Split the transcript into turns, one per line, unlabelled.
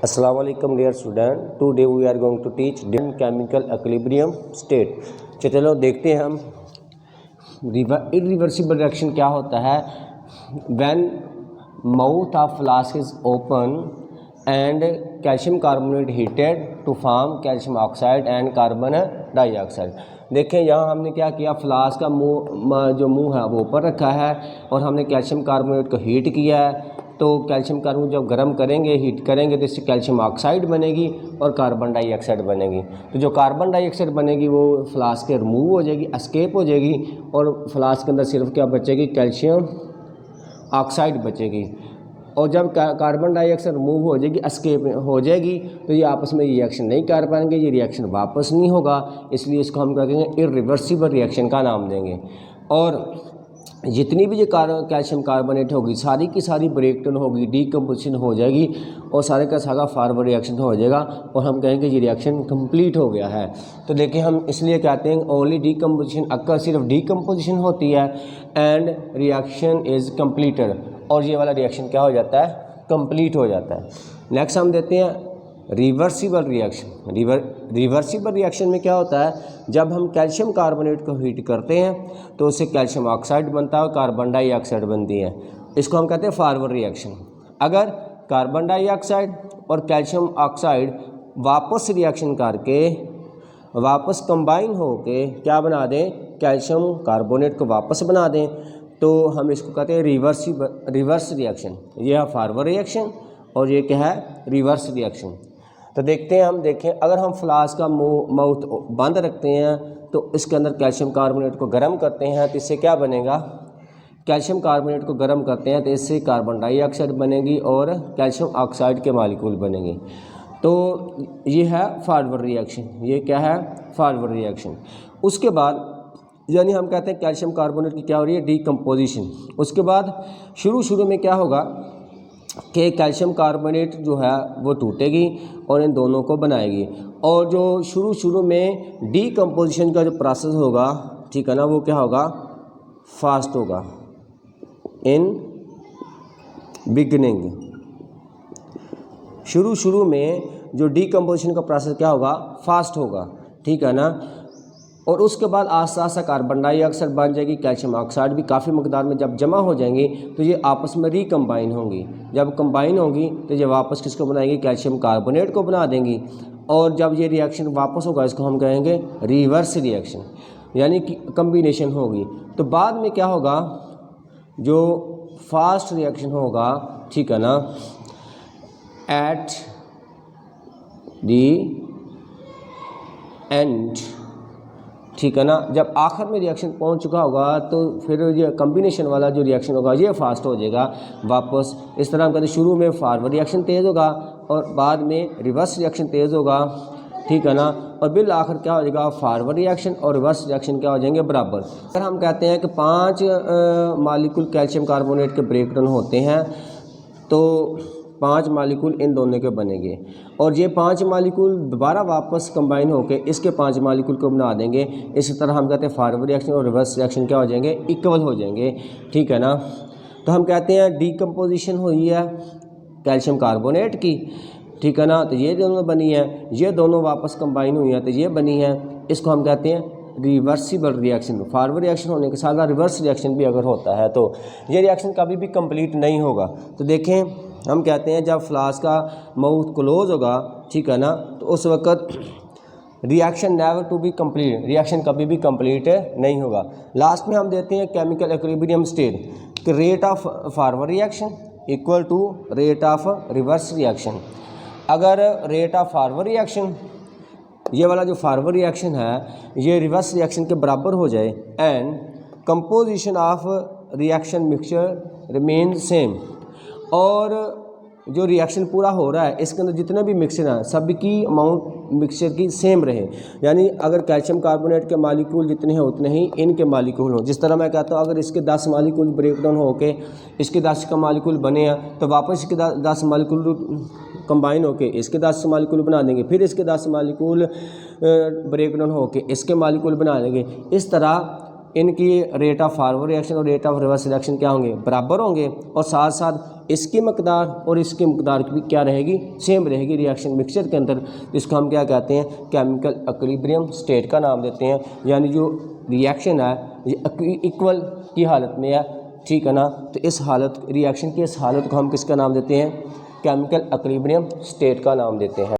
Assalamu alaikum dear student. Today we are going to teach different chemical equilibrium state. चलो देखते हैं हम irreversible reaction क्या होता है. When mouth of flask is open and calcium carbonate heated to form calcium oxide and carbon dioxide. देखें यहाँ हमने क्या किया, फ्लास्क का मुंह है वो ऊपर रखा है और हमने कैल्शियम कार्बोनेट को हीट किया है. तो कैल्शियम कार्बोनेट जब गर्म करेंगे, हीट करेंगे तो इससे कैल्शियम ऑक्साइड बनेगी और कार्बन डाइऑक्साइड बनेगी. तो जो कार्बन डाइऑक्साइड बनेगी वो फ्लास्क के रिमूव हो जाएगी, एस्केप हो जाएगी और फ्लास्क के अंदर सिर्फ क्या बचेगी, कैल्शियम ऑक्साइड बचेगी. और जब कार्बन डाइऑक्साइड रिमूव हो जाएगी, एस्केप हो जाएगी, तो ये आपस में रिएक्शन नहीं कर पाएंगे, ये रिएक्शन वापस नहीं होगा. इसलिए इसको हम क्या कहेंगे, इर्रिवर्सिबल रिएक्शन का नाम देंगे. और जितनी भी ये कैल्शियम कार्बोनेट होगी सारी की सारी ब्रेक डाउन होगी, डीकम्पोजिशन हो जाएगी और सारे का सारा फॉरवर्ड रिएक्शन हो जाएगा और हम कहेंगे ये रिएक्शन कंप्लीट हो गया है. तो देखिए हम इसलिए कहते हैं ओनली डीकम्पोजिशन अक्कर, सिर्फ डीकम्पोजिशन होती है एंड रिएक्शन इज़ कंप्लीटेड. और ये वाला रिएक्शन क्या हो जाता है, कंप्लीट हो जाता है. नेक्स्ट हम देते हैं रिवर्सिबल रिएक्शन. रिवर्सिबल रिएक्शन में क्या होता है, जब हम कैल्शियम कार्बोनेट को हीट करते हैं तो उससे कैल्शियम ऑक्साइड बनता है और कार्बन डाइऑक्साइड बनती है. इसको हम कहते हैं फॉरवर्ड रिएक्शन. अगर कार्बन डाइऑक्साइड और कैल्शियम ऑक्साइड वापस रिएक्शन करके वापस कंबाइन होके क्या बना दें, कैल्शियम कार्बोनेट को वापस बना दें, तो हम इसको कहते हैं रिवर्स रिएक्शन. ये है फॉरवर्ड रिएक्शन और ये क्या है, रिवर्स रिएक्शन. तो देखते हैं, हम देखें अगर हम फ्लास्क का माउथ बंद रखते हैं तो इसके अंदर कैल्शियम कार्बोनेट को गर्म करते हैं तो इससे क्या बनेगा, कैल्शियम कार्बोनेट को गर्म करते हैं तो इससे कार्बन डाइऑक्साइड बनेगी और कैल्शियम ऑक्साइड के मालिक्यूल बनेंगे. तो ये है फॉरवर्ड रिएक्शन. ये क्या है, फॉरवर्ड रिएक्शन. उसके बाद यानी हम कहते हैं कैल्शियम कार्बोनेट की क्या हो रही है, डीकम्पोजिशन. उसके बाद शुरू में क्या होगा कि कैल्शियम कार्बोनेट जो है वो टूटेगी और इन दोनों को बनाएगी. और जो शुरू में डीकम्पोजिशन का जो प्रोसेस होगा, ठीक है ना, वो क्या होगा, फास्ट होगा. इन बिगिनिंग शुरू में जो डीकम्पोजिशन का प्रोसेस क्या होगा, फास्ट होगा, ठीक है ना. और उसके बाद आस्ता आस्ता कार्बन डाइऑक्साइड बन जाएगी, कैल्शियम ऑक्साइड भी काफ़ी मकदार में जब जमा हो जाएंगी तो ये आपस में रिकम्बाइन होंगी. जब कंबाइन होंगी तो ये वापस किसको बनाएंगी, कैल्शियम कार्बोनेट को बना देंगी. और जब ये रिएक्शन वापस होगा इसको हम कहेंगे रिवर्स रिएक्शन, यानी कि कम्बिनेशन होगी. तो बाद में क्या होगा, जो फास्ट रिएक्शन होगा, ठीक है ना, एट दी एंड, ठीक है ना, जब आखिर में रिएक्शन पहुंच चुका होगा तो फिर ये कम्बिनेशन वाला जो रिएक्शन होगा ये फास्ट हो जाएगा वापस. इस तरह हम कहते हैं शुरू में फॉरवर्ड रिएक्शन तेज़ होगा और बाद में रिवर्स रिएक्शन तेज़ होगा, ठीक है ना. और बिल आखिर क्या हो जाएगा, फॉरवर्ड रिएक्शन और रिवर्स रिएक्शन क्या हो जाएंगे, बराबर. अगर हम कहते हैं कि 5 मालिक्यूल कैल्शियम कार्बोनेट के ब्रेक डाउन होते हैं तो 5 मालिक्यूल इन दोनों के बनेंगे और ये 5 मालिक्यूल दोबारा वापस कंबाइन होकर इसके 5 मालिक्यूल को बना देंगे. इसी तरह हम कहते हैं फॉरवर्ड रिएक्शन और रिवर्स रिएक्शन क्या हो जाएंगे, इक्वल हो जाएंगे, ठीक है ना. तो हम कहते हैं डीकम्पोजिशन हुई है कैल्शियम कार्बोनेट की, ठीक है ना, तो ये दोनों बनी है, ये दोनों वापस कंबाइन हुई हैं तो ये बनी है. इसको हम कहते हैं रिवर्सिबल रिएक्शन. फॉरवर्ड रिएक्शन होने के साथ रिवर्स रिएक्शन भी अगर होता है तो ये रिएक्शन कभी भी कंप्लीट नहीं होगा. तो देखें हम कहते हैं जब फ्लास्क का माउथ क्लोज होगा, ठीक है ना, तो उस वक्त reaction never to be complete, reaction कभी भी कंप्लीट नहीं होगा. लास्ट में हम देते हैं केमिकल इक्विलिब्रियम स्टेट कि rate of forward reaction equal to rate of reverse reaction. अगर रेट ऑफ फॉरवर्ड रिएक्शन, ये वाला जो फॉरवर्ड रिएक्शन है ये रिवर्स रिएक्शन के बराबर हो जाए and composition of reaction mixture remain same, और जो रिएक्शन पूरा हो रहा है इसके अंदर जितने भी मिक्सचर हैं सबकी अमाउंट मिक्सचर की सेम रहे. यानी अगर कैल्शियम कार्बोनेट के मालिक्यूल जितने हैं उतने ही इनके मालिक्यूल हों. जिस तरह मैं कहता हूँ अगर इसके 10 मालिक्यूल ब्रेक डाउन होके इसके 10 का मालिक्यूल बने हैं तो वापस इसके 10 मालिक्यूल कंबाइन होके इसके 10 मालिक्यूल बना देंगे, फिर इसके 10 मालिक्यूल ब्रेक डाउन होके इसके मालिक्यूल बना देंगे. इस तरह इनकी रेट ऑफ फॉरवर्ड रिएक्शन और रेट ऑफ रिवर्स रिएक्शन क्या होंगे, बराबर होंगे, और साथ साथ इसकी मकदार और इसकी मकदार की भी क्या रहेगी, सेम रहेगी रिएक्शन मिक्सचर के अंदर। इसको हम क्या कहते हैं, केमिकल इक्विलिब्रियम स्टेट का नाम देते हैं, यानी जो रिएक्शन है ये इक्वल की हालत में है, ठीक है ना। तो इस हालत रिएक्शन की इस हालत को हम किसका नाम देते हैं, केमिकल इक्विलिब्रियम स्टेट का नाम देते हैं।